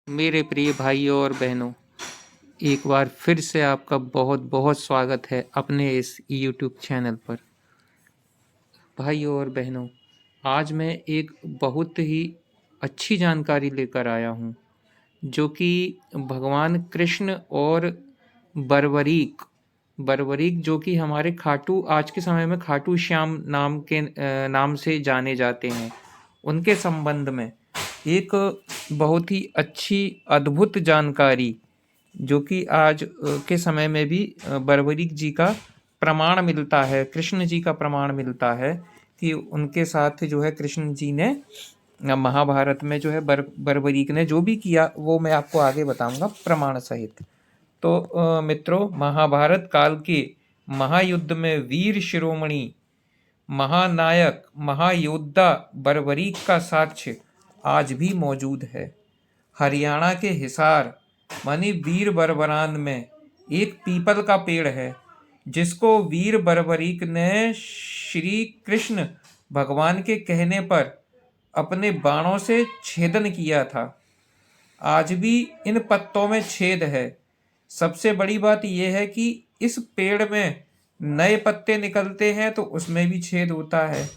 मेरे प्रिय भाइयों और बहनों, एक बार फिर से आपका बहुत बहुत स्वागत है अपने इस यूट्यूब चैनल पर। भाइयों और बहनों, आज मैं एक बहुत ही अच्छी जानकारी लेकर आया हूँ, जो कि भगवान कृष्ण और बर्बरीक बर्बरीक जो कि हमारे खाटू आज के समय में खाटू श्याम नाम से जाने जाते हैं, उनके संबंध में एक बहुत ही अच्छी अद्भुत जानकारी, जो कि आज के समय में भी बर्बरीक जी का प्रमाण मिलता है, कृष्ण जी का प्रमाण मिलता है कि उनके साथ जो है कृष्ण जी ने महाभारत में जो है बर्बरीक ने जो भी किया वो मैं आपको आगे बताऊंगा प्रमाण सहित। तो मित्रों, महाभारत काल के महायुद्ध में वीर शिरोमणि महानायक महायोद्धा बर्बरीक का साक्ष्य आज भी मौजूद है। हरियाणा के हिसार मानी वीर बर्बरान में एक पीपल का पेड़ है, जिसको वीर बर्बरीक ने श्री कृष्ण भगवान के कहने पर अपने बाणों से छेदन किया था। आज भी इन पत्तों में छेद है। सबसे बड़ी बात यह है कि इस पेड़ में नए पत्ते निकलते हैं तो उसमें भी छेद होता है।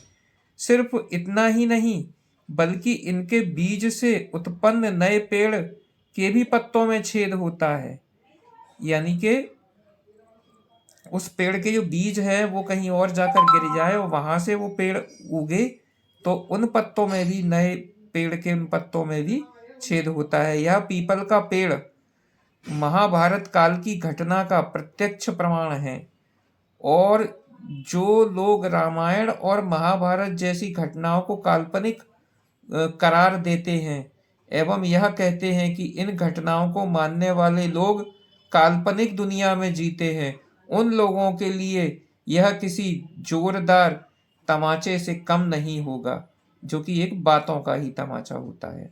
सिर्फ इतना ही नहीं, बल्कि इनके बीज से उत्पन्न नए पेड़ के भी पत्तों में छेद होता है। यानी कि उस पेड़ के जो बीज है वो कहीं और जाकर गिर जाए और वहां से वो पेड़ उगे, तो उन पत्तों में भी, नए पेड़ के उन पत्तों में भी छेद होता है। यह पीपल का पेड़ महाभारत काल की घटना का प्रत्यक्ष प्रमाण है। और जो लोग रामायण और महाभारत जैसी घटनाओं को काल्पनिक करार देते हैं एवं यह कहते हैं कि इन घटनाओं को मानने वाले लोग काल्पनिक दुनिया में जीते हैं, उन लोगों के लिए यह किसी जोरदार तमाचे से कम नहीं होगा, जो कि एक बातों का ही तमाचा होता है।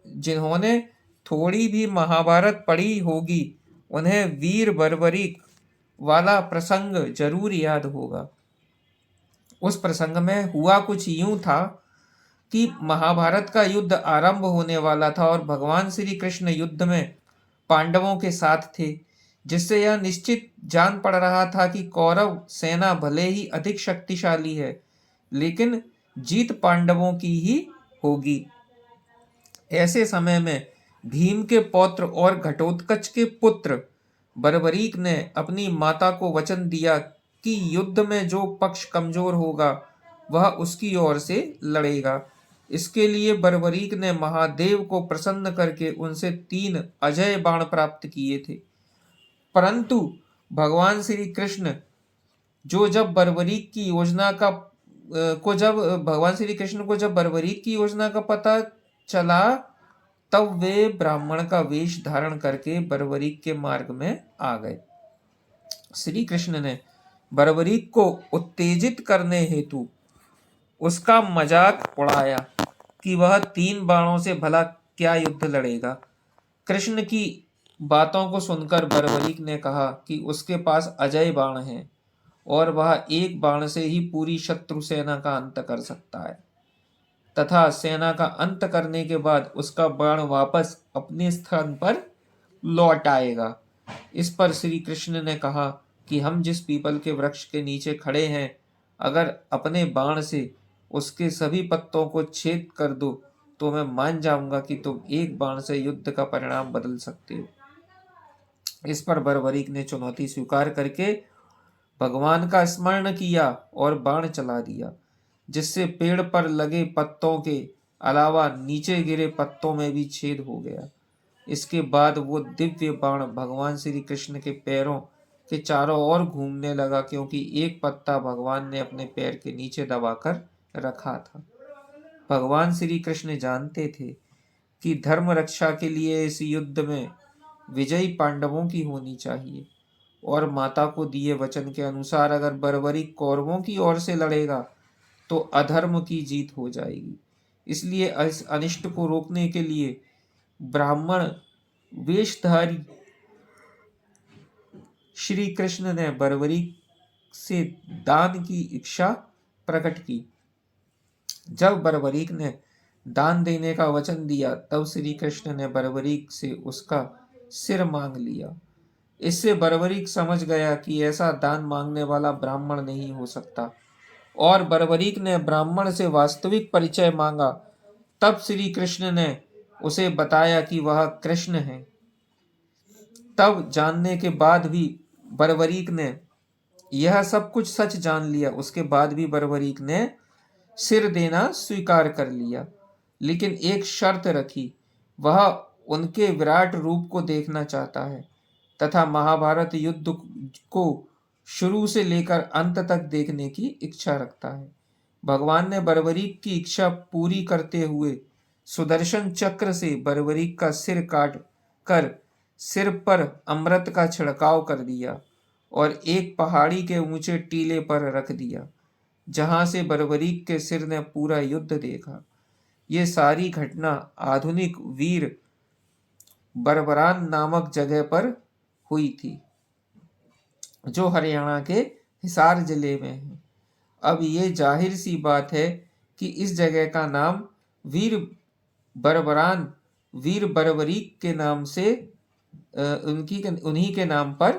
जिन्होंने थोड़ी भी महाभारत पढ़ी होगी, उन्हें वीर बर्बरीक वाला प्रसंग जरूर याद होगा। उस प्रसंग में हुआ कुछ यूं था कि महाभारत का युद्ध आरंभ होने वाला था और भगवान श्री कृष्ण युद्ध में पांडवों के साथ थे, जिससे यह निश्चित जान पड़ रहा था कि कौरव सेना भले ही अधिक शक्तिशाली है, लेकिन जीत पांडवों की ही होगी। ऐसे समय में भीम के पौत्र और घटोत्कच के पुत्र बर्बरीक ने अपनी माता को वचन दिया कि युद्ध में जो पक्ष कमजोर होगा वह उसकी ओर से लड़ेगा। इसके लिए बर्बरीक ने महादेव को प्रसन्न करके उनसे 3 अजय बाण प्राप्त किए थे। परंतु भगवान श्री कृष्ण जो जब बर्बरीक की योजना का को जब भगवान श्री कृष्ण को जब बर्बरीक की योजना का पता चला, तब वे ब्राह्मण का वेश धारण करके बर्बरीक के मार्ग में आ गए। श्री कृष्ण ने बर्बरीक को उत्तेजित करने हेतु उसका मजाक उड़ाया कि वह 3 बाणों से भला क्या युद्ध लड़ेगा। कृष्ण की बातों को सुनकर बर्बरीक ने कहा कि उसके पास अजय बाण हैं और वह एक बाण से ही पूरी शत्रु सेना का अंत कर सकता है, तथा सेना का अंत करने के बाद उसका बाण वापस अपने स्थान पर लौट आएगा। इस पर श्री कृष्ण ने कहा कि हम जिस पीपल के वृक्ष के नीचे खड़े हैं, अगर अपने बाण से उसके सभी पत्तों को छेद कर दो तो मैं मान जाऊंगा कि तुम एक बाण से युद्ध का परिणाम बदल सकते हो। इस पर बर्बरीक ने चुनौती स्वीकार करके भगवान का स्मरण किया और बाण चला दिया, जिससे पेड़ पर लगे पत्तों के अलावा नीचे गिरे पत्तों में भी छेद हो गया। इसके बाद वो दिव्य बाण भगवान श्री कृष्ण के पैरों के चारों ओर घूमने लगा, क्योंकि एक पत्ता भगवान ने अपने पैर के नीचे दबाकर रखा था। भगवान श्री कृष्ण जानते थे कि धर्म रक्षा के लिए इस युद्ध में विजयी पांडवों की होनी चाहिए, और माता को दिए वचन के अनुसार अगर बर्बरीक कौरवों की ओर से लड़ेगा तो अधर्म की जीत हो जाएगी। इसलिए इस अनिष्ट को रोकने के लिए ब्राह्मण वेशधारी श्री कृष्ण ने बर्बरीक से दान की इच्छा प्रकट की। जब बर्बरीक ने दान देने का वचन दिया। तब श्री कृष्ण ने बर्बरीक से उसका सिर मांग लिया। इससे बर्बरीक समझ गया कि ऐसा दान मांगने वाला ब्राह्मण नहीं हो सकता, और बर्बरीक ने ब्राह्मण से वास्तविक परिचय मांगा। तब श्री कृष्ण ने उसे बताया कि वह कृष्ण है। तब जानने के बाद भी बर्बरीक ने यह सब कुछ सच जान लिया, उसके बाद भी बर्बरीक ने सिर देना स्वीकार कर लिया, लेकिन एक शर्त रखी। वह उनके विराट रूप को देखना चाहता है तथा महाभारत युद्ध को शुरू से लेकर अंत तक देखने की इच्छा रखता है। भगवान ने बर्बरीक की इच्छा पूरी करते हुए सुदर्शन चक्र से बर्बरीक का सिर काट कर सिर पर अमृत का छिड़काव कर दिया और एक पहाड़ी के ऊंचे टीले पर रख दिया, जहां से बर्बरीक के सिर ने पूरा युद्ध देखा। ये सारी घटना आधुनिक वीर बरबरान नामक जगह पर हुई थी, जो हरियाणा के हिसार जिले में है। अब ये जाहिर सी बात है कि इस जगह का नाम वीर बरबरान, वीर बर्बरीक के नाम से उन्हीं के नाम पर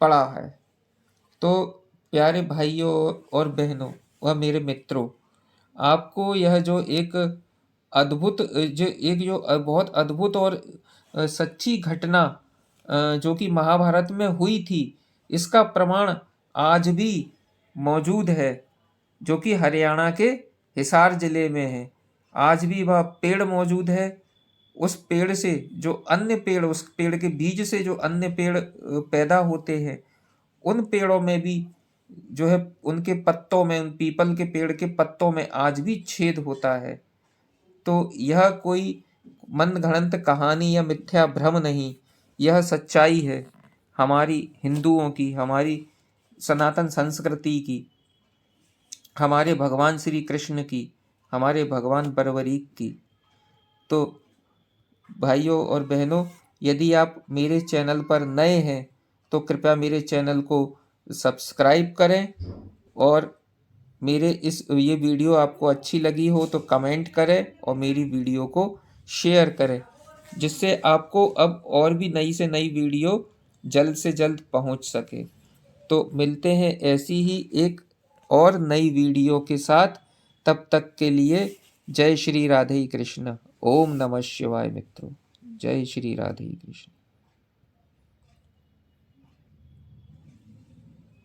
पड़ा है। तो प्यारे भाइयों और बहनों व मेरे मित्रों, आपको यह जो एक बहुत अद्भुत और सच्ची घटना जो कि महाभारत में हुई थी, इसका प्रमाण आज भी मौजूद है, जो कि हरियाणा के हिसार जिले में है। आज भी वह पेड़ मौजूद है। उस पेड़ से जो अन्य पेड़, उस पेड़ के बीज से जो अन्य पेड़ पैदा होते हैं, उन पेड़ों में भी जो है उनके पत्तों में, उन पीपल के पेड़ के पत्तों में आज भी छेद होता है। तो यह कोई मनगढ़ंत कहानी या मिथ्या भ्रम नहीं, यह सच्चाई है हमारी हिंदुओं की, हमारी सनातन संस्कृति की, हमारे भगवान श्री कृष्ण की, हमारे भगवान बर्बरीक की। तो भाइयों और बहनों, यदि आप मेरे चैनल पर नए हैं तो कृपया मेरे चैनल को सब्सक्राइब करें, और मेरे ये वीडियो आपको अच्छी लगी हो तो कमेंट करें और मेरी वीडियो को शेयर करें, जिससे आपको अब और भी नई से नई वीडियो जल्द से जल्द पहुंच सके। तो मिलते हैं ऐसी ही एक और नई वीडियो के साथ। तब तक के लिए जय श्री राधे कृष्ण। ओम नमः शिवाय मित्रों। जय श्री राधे कृष्ण।